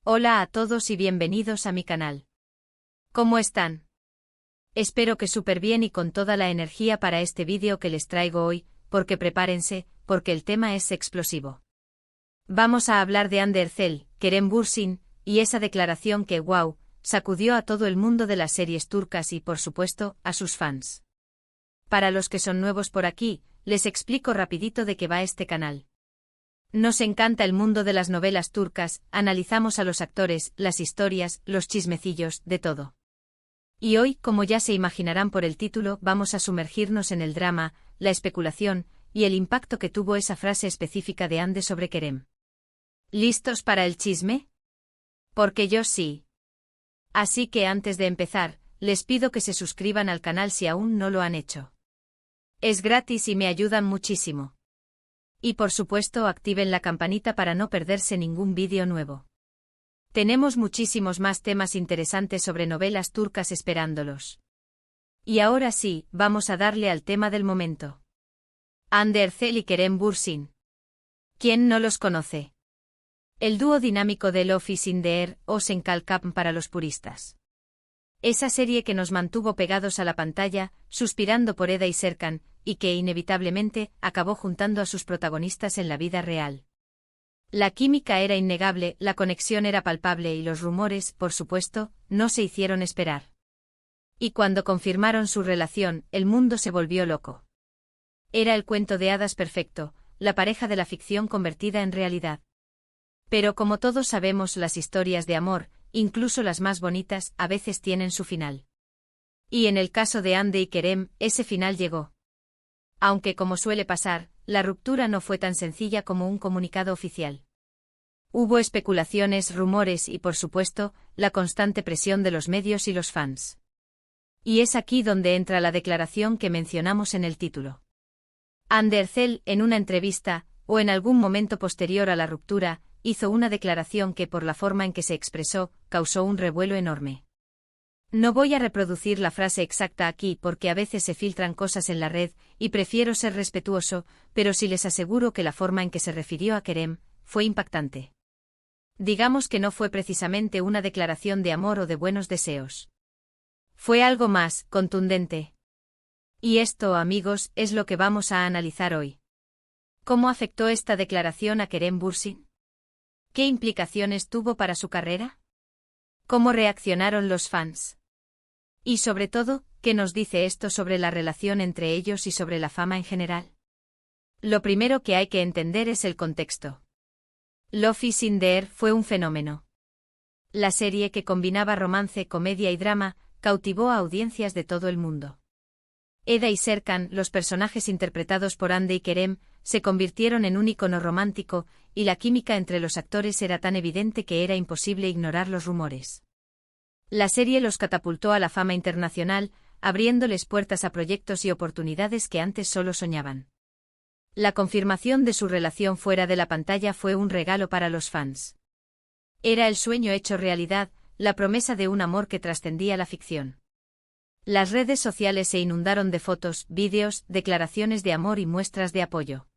Hola a todos y bienvenidos a mi canal. ¿Cómo están? Espero que súper bien y con toda la energía para este vídeo que les traigo hoy, porque prepárense, porque el tema es explosivo. Vamos a hablar de Hande Erçel, Kerem Bürsin, y esa declaración que, wow, sacudió a todo el mundo de las series turcas y, por supuesto, a sus fans. Para los que son nuevos por aquí, les explico rapidito de qué va este canal. Nos encanta el mundo de las novelas turcas, analizamos a los actores, las historias, los chismecillos, de todo. Y hoy, como ya se imaginarán por el título, vamos a sumergirnos en el drama, la especulación, y el impacto que tuvo esa frase específica de Hande sobre Kerem. ¿Listos para el chisme? Porque yo sí. Así que antes de empezar, les pido que se suscriban al canal si aún no lo han hecho. Es gratis y me ayudan muchísimo. Y por supuesto activen la campanita para no perderse ningún vídeo nuevo. Tenemos muchísimos más temas interesantes sobre novelas turcas esperándolos. Y ahora sí, vamos a darle al tema del momento. Hande Erçel y Kerem Bürsin. ¿Quién no los conoce? El dúo dinámico de Love is in the Air o Senkalkam para los puristas. Esa serie que nos mantuvo pegados a la pantalla, suspirando por Eda y Serkan, y que inevitablemente acabó juntando a sus protagonistas en la vida real. La química era innegable, la conexión era palpable y los rumores, por supuesto, no se hicieron esperar. Y cuando confirmaron su relación, el mundo se volvió loco. Era el cuento de hadas perfecto, la pareja de la ficción convertida en realidad. Pero como todos sabemos, las historias de amor, incluso las más bonitas, a veces tienen su final. Y en el caso de Hande y Kerem, ese final llegó. Aunque como suele pasar, la ruptura no fue tan sencilla como un comunicado oficial. Hubo especulaciones, rumores y, por supuesto, la constante presión de los medios y los fans. Y es aquí donde entra la declaración que mencionamos en el título. Hande Erçel, en una entrevista, o en algún momento posterior a la ruptura, hizo una declaración que, por la forma en que se expresó, causó un revuelo enorme. No voy a reproducir la frase exacta aquí porque a veces se filtran cosas en la red, y prefiero ser respetuoso, pero sí les aseguro que la forma en que se refirió a Kerem fue impactante. Digamos que no fue precisamente una declaración de amor o de buenos deseos. Fue algo más, contundente. Y esto, amigos, es lo que vamos a analizar hoy. ¿Cómo afectó esta declaración a Kerem Bürsin? ¿Qué implicaciones tuvo para su carrera? ¿Cómo reaccionaron los fans? Y sobre todo, ¿qué nos dice esto sobre la relación entre ellos y sobre la fama en general? Lo primero que hay que entender es el contexto. Love is in the Air fue un fenómeno. La serie que combinaba romance, comedia y drama, cautivó a audiencias de todo el mundo. Eda y Serkan, los personajes interpretados por Hande y Kerem, se convirtieron en un icono romántico, y la química entre los actores era tan evidente que era imposible ignorar los rumores. La serie los catapultó a la fama internacional, abriéndoles puertas a proyectos y oportunidades que antes solo soñaban. La confirmación de su relación fuera de la pantalla fue un regalo para los fans. Era el sueño hecho realidad, la promesa de un amor que trascendía la ficción. Las redes sociales se inundaron de fotos, vídeos, declaraciones de amor y muestras de apoyo.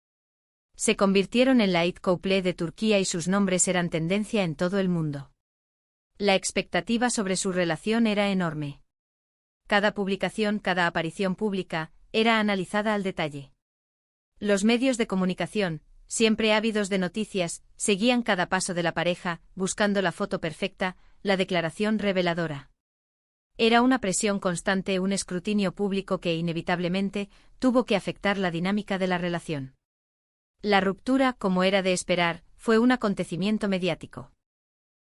Se convirtieron en la it couple de Turquía y sus nombres eran tendencia en todo el mundo. La expectativa sobre su relación era enorme. Cada publicación, cada aparición pública, era analizada al detalle. Los medios de comunicación, siempre ávidos de noticias, seguían cada paso de la pareja, buscando la foto perfecta, la declaración reveladora. Era una presión constante, un escrutinio público que inevitablemente tuvo que afectar la dinámica de la relación. La ruptura, como era de esperar, fue un acontecimiento mediático.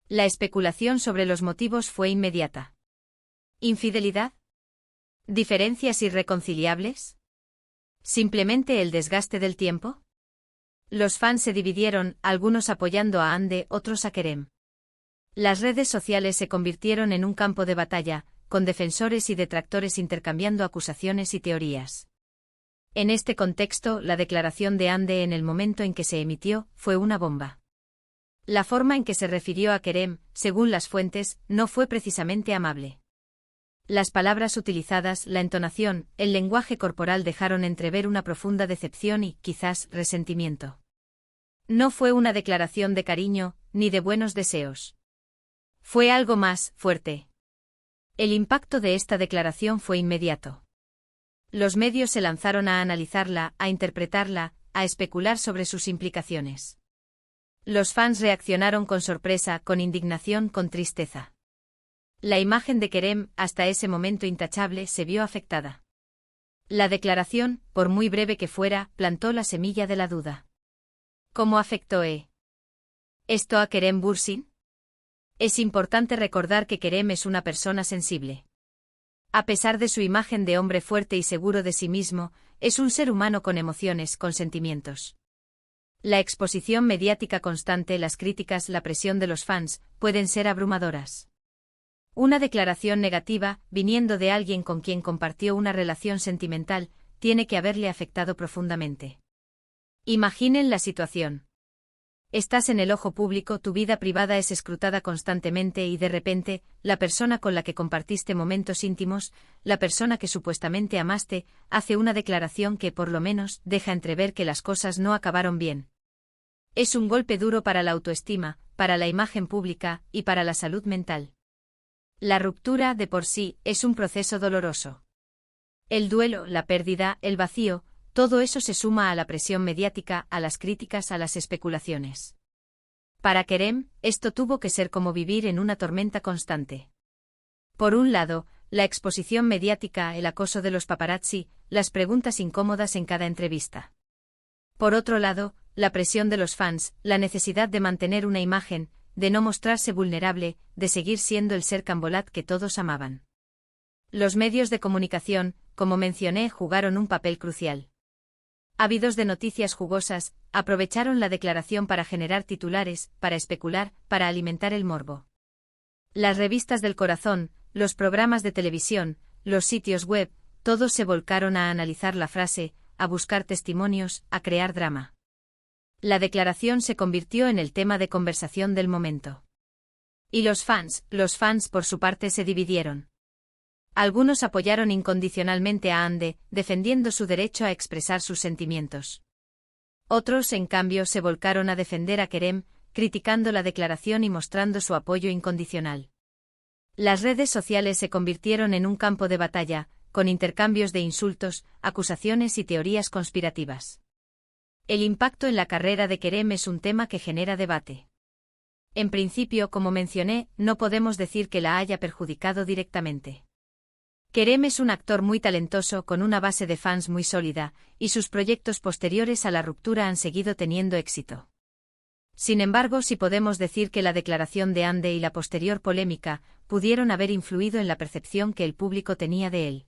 La especulación sobre los motivos fue inmediata. ¿Infidelidad? ¿Diferencias irreconciliables? ¿Simplemente el desgaste del tiempo? Los fans se dividieron, algunos apoyando a Hande, otros a Kerem. Las redes sociales se convirtieron en un campo de batalla, con defensores y detractores intercambiando acusaciones y teorías. En este contexto, la declaración de Hande en el momento en que se emitió, fue una bomba. La forma en que se refirió a Kerem, según las fuentes, no fue precisamente amable. Las palabras utilizadas, la entonación, el lenguaje corporal dejaron entrever una profunda decepción y, quizás, resentimiento. No fue una declaración de cariño, ni de buenos deseos. Fue algo más fuerte. El impacto de esta declaración fue inmediato. Los medios se lanzaron a analizarla, a interpretarla, a especular sobre sus implicaciones. Los fans reaccionaron con sorpresa, con indignación, con tristeza. La imagen de Kerem, hasta ese momento intachable, se vio afectada. La declaración, por muy breve que fuera, plantó la semilla de la duda. ¿Cómo afectó esto a Kerem Bürsin? Es importante recordar que Kerem es una persona sensible. A pesar de su imagen de hombre fuerte y seguro de sí mismo, es un ser humano con emociones, con sentimientos. La exposición mediática constante, las críticas, la presión de los fans, pueden ser abrumadoras. Una declaración negativa, viniendo de alguien con quien compartió una relación sentimental, tiene que haberle afectado profundamente. Imaginen la situación. Estás en el ojo público, tu vida privada es escrutada constantemente y de repente, la persona con la que compartiste momentos íntimos, la persona que supuestamente amaste, hace una declaración que por lo menos deja entrever que las cosas no acabaron bien. Es un golpe duro para la autoestima, para la imagen pública y para la salud mental. La ruptura, de por sí, es un proceso doloroso. El duelo, la pérdida, el vacío, todo eso se suma a la presión mediática, a las críticas, a las especulaciones. Para Kerem, esto tuvo que ser como vivir en una tormenta constante. Por un lado, la exposición mediática, el acoso de los paparazzi, las preguntas incómodas en cada entrevista. Por otro lado, la presión de los fans, la necesidad de mantener una imagen, de no mostrarse vulnerable, de seguir siendo el ser Cambolat que todos amaban. Los medios de comunicación, como mencioné, jugaron un papel crucial. Ávidos de noticias jugosas, aprovecharon la declaración para generar titulares, para especular, para alimentar el morbo. Las revistas del corazón, los programas de televisión, los sitios web, todos se volcaron a analizar la frase, a buscar testimonios, a crear drama. La declaración se convirtió en el tema de conversación del momento. Y los fans por su parte se dividieron. Algunos apoyaron incondicionalmente a Hande, defendiendo su derecho a expresar sus sentimientos. Otros, en cambio, se volcaron a defender a Kerem, criticando la declaración y mostrando su apoyo incondicional. Las redes sociales se convirtieron en un campo de batalla, con intercambios de insultos, acusaciones y teorías conspirativas. El impacto en la carrera de Kerem es un tema que genera debate. En principio, como mencioné, no podemos decir que la haya perjudicado directamente. Kerem es un actor muy talentoso con una base de fans muy sólida, y sus proyectos posteriores a la ruptura han seguido teniendo éxito. Sin embargo, sí podemos decir que la declaración de Hande y la posterior polémica pudieron haber influido en la percepción que el público tenía de él.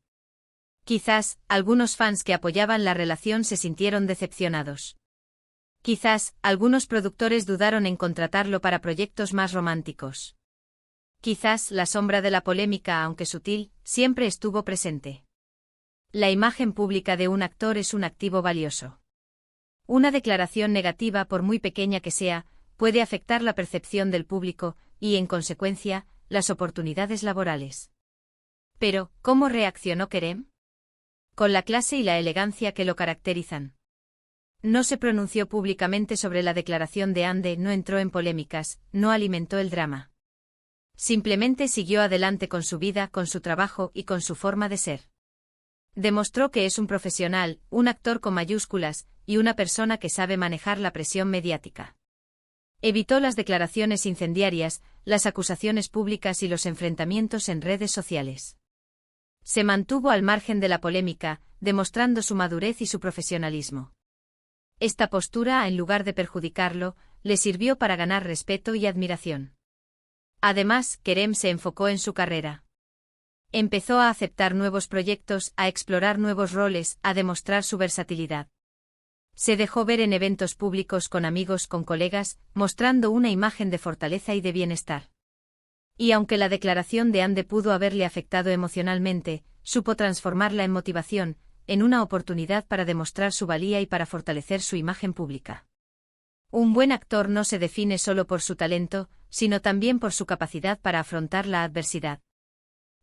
Quizás, algunos fans que apoyaban la relación se sintieron decepcionados. Quizás, algunos productores dudaron en contratarlo para proyectos más románticos. Quizás la sombra de la polémica, aunque sutil, siempre estuvo presente. La imagen pública de un actor es un activo valioso. Una declaración negativa, por muy pequeña que sea, puede afectar la percepción del público y, en consecuencia, las oportunidades laborales. Pero, ¿cómo reaccionó Kerem? Con la clase y la elegancia que lo caracterizan. No se pronunció públicamente sobre la declaración de Hande, no entró en polémicas, no alimentó el drama. Simplemente siguió adelante con su vida, con su trabajo y con su forma de ser. Demostró que es un profesional, un actor con mayúsculas, y una persona que sabe manejar la presión mediática. Evitó las declaraciones incendiarias, las acusaciones públicas y los enfrentamientos en redes sociales. Se mantuvo al margen de la polémica, demostrando su madurez y su profesionalismo. Esta postura, en lugar de perjudicarlo, le sirvió para ganar respeto y admiración. Además, Kerem se enfocó en su carrera. Empezó a aceptar nuevos proyectos, a explorar nuevos roles, a demostrar su versatilidad. Se dejó ver en eventos públicos con amigos, con colegas, mostrando una imagen de fortaleza y de bienestar. Y aunque la declaración de Hande pudo haberle afectado emocionalmente, supo transformarla en motivación, en una oportunidad para demostrar su valía y para fortalecer su imagen pública. Un buen actor no se define solo por su talento, sino también por su capacidad para afrontar la adversidad.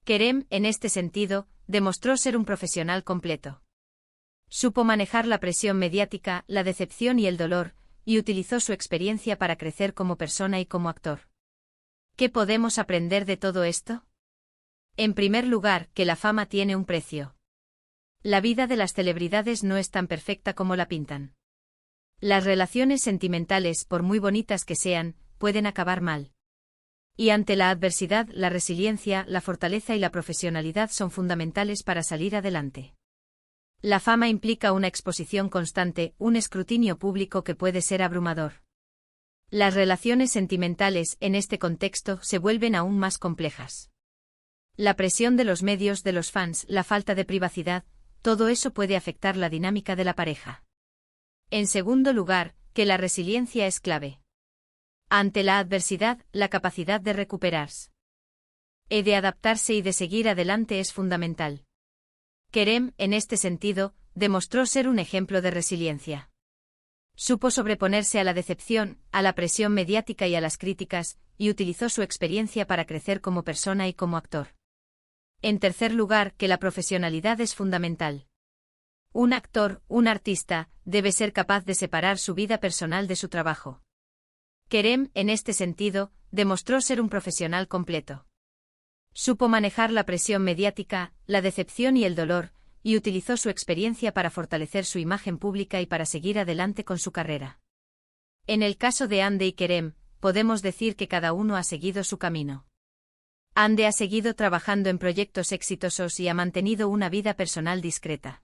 Kerem, en este sentido, demostró ser un profesional completo. Supo manejar la presión mediática, la decepción y el dolor, y utilizó su experiencia para crecer como persona y como actor. ¿Qué podemos aprender de todo esto? En primer lugar, que la fama tiene un precio. La vida de las celebridades no es tan perfecta como la pintan. Las relaciones sentimentales, por muy bonitas que sean, pueden acabar mal. Y ante la adversidad, la resiliencia, la fortaleza y la profesionalidad son fundamentales para salir adelante. La fama implica una exposición constante, un escrutinio público que puede ser abrumador. Las relaciones sentimentales, en este contexto, se vuelven aún más complejas. La presión de los medios, de los fans, la falta de privacidad, todo eso puede afectar la dinámica de la pareja. En segundo lugar, que la resiliencia es clave. Ante la adversidad, la capacidad de recuperarse, de adaptarse y de seguir adelante es fundamental. Kerem, en este sentido, demostró ser un ejemplo de resiliencia. Supo sobreponerse a la decepción, a la presión mediática y a las críticas, y utilizó su experiencia para crecer como persona y como actor. En tercer lugar, que la profesionalidad es fundamental. Un actor, un artista, debe ser capaz de separar su vida personal de su trabajo. Kerem, en este sentido, demostró ser un profesional completo. Supo manejar la presión mediática, la decepción y el dolor, y utilizó su experiencia para fortalecer su imagen pública y para seguir adelante con su carrera. En el caso de Hande y Kerem, podemos decir que cada uno ha seguido su camino. Hande ha seguido trabajando en proyectos exitosos y ha mantenido una vida personal discreta.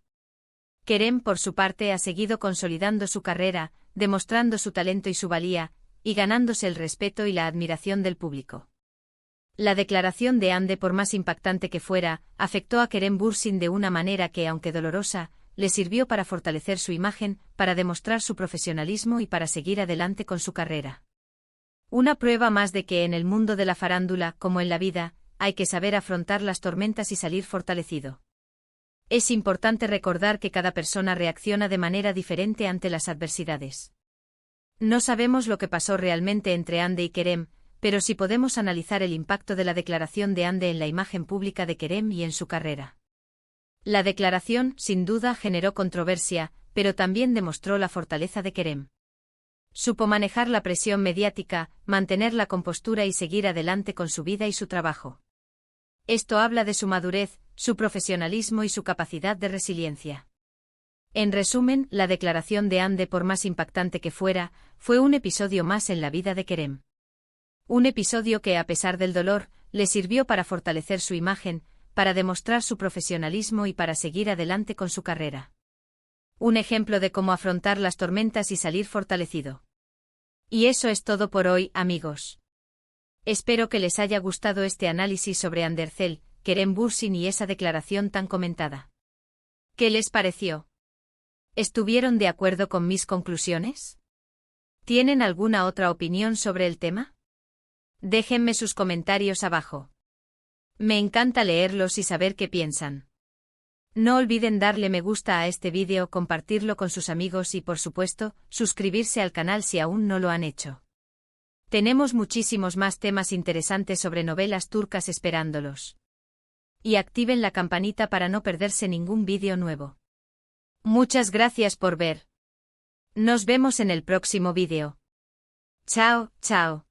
Kerem, por su parte, ha seguido consolidando su carrera, demostrando su talento y su valía, y ganándose el respeto y la admiración del público. La declaración de Hande, por más impactante que fuera, afectó a Kerem Bürsin de una manera que, aunque dolorosa, le sirvió para fortalecer su imagen, para demostrar su profesionalismo y para seguir adelante con su carrera. Una prueba más de que en el mundo de la farándula, como en la vida, hay que saber afrontar las tormentas y salir fortalecido. Es importante recordar que cada persona reacciona de manera diferente ante las adversidades. No sabemos lo que pasó realmente entre Hande y Kerem, pero sí podemos analizar el impacto de la declaración de Hande en la imagen pública de Kerem y en su carrera. La declaración, sin duda, generó controversia, pero también demostró la fortaleza de Kerem. Supo manejar la presión mediática, mantener la compostura y seguir adelante con su vida y su trabajo. Esto habla de su madurez, su profesionalismo y su capacidad de resiliencia. En resumen, la declaración de Hande, por más impactante que fuera, fue un episodio más en la vida de Kerem. Un episodio que, a pesar del dolor, le sirvió para fortalecer su imagen, para demostrar su profesionalismo y para seguir adelante con su carrera. Un ejemplo de cómo afrontar las tormentas y salir fortalecido. Y eso es todo por hoy, amigos. Espero que les haya gustado este análisis sobre Andercel, Kerem Bürsin y esa declaración tan comentada. ¿Qué les pareció? ¿Estuvieron de acuerdo con mis conclusiones? ¿Tienen alguna otra opinión sobre el tema? Déjenme sus comentarios abajo. Me encanta leerlos y saber qué piensan. No olviden darle me gusta a este vídeo, compartirlo con sus amigos y, por supuesto, suscribirse al canal si aún no lo han hecho. Tenemos muchísimos más temas interesantes sobre novelas turcas esperándolos. Y activen la campanita para no perderse ningún vídeo nuevo. Muchas gracias por ver. Nos vemos en el próximo vídeo. Chao, chao.